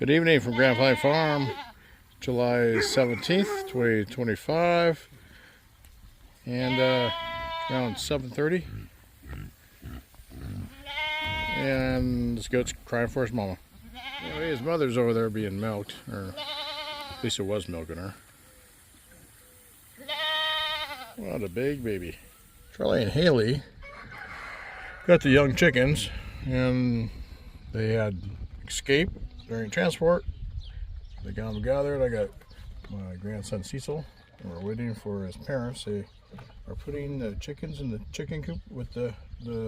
Good evening from Grand Valley Farm, July 17th, 2025, and around 7:30, and this goat's crying for his mama. Anyway, his mother's over there being milked, or at least it was milking her. What a big baby. Charlie and Haley got the young chickens, and they had escaped during transport. They got them gathered. I got my grandson Cecil, and we're waiting for his parents. They are putting the chickens in the chicken coop with the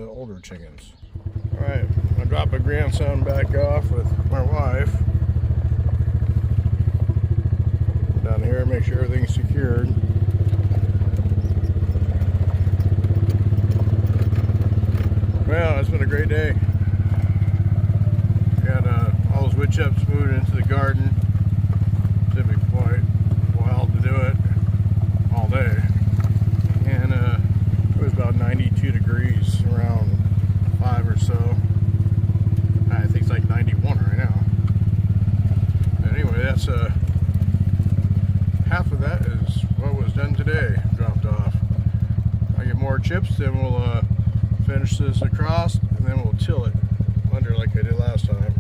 older chickens. All right, I dropped my grandson back off with my wife down here, make sure everything's secured. Well, it's been a great day. Got all those wood chips moved into the garden. It's gonna be quite wild to do it all day. And it was about 92 degrees around 5 or so. I think it's like 91 right now. But anyway, that's half of that is what was done today, dropped off. I get more chips, then we'll finish this across, and then we'll till it under like I did last time.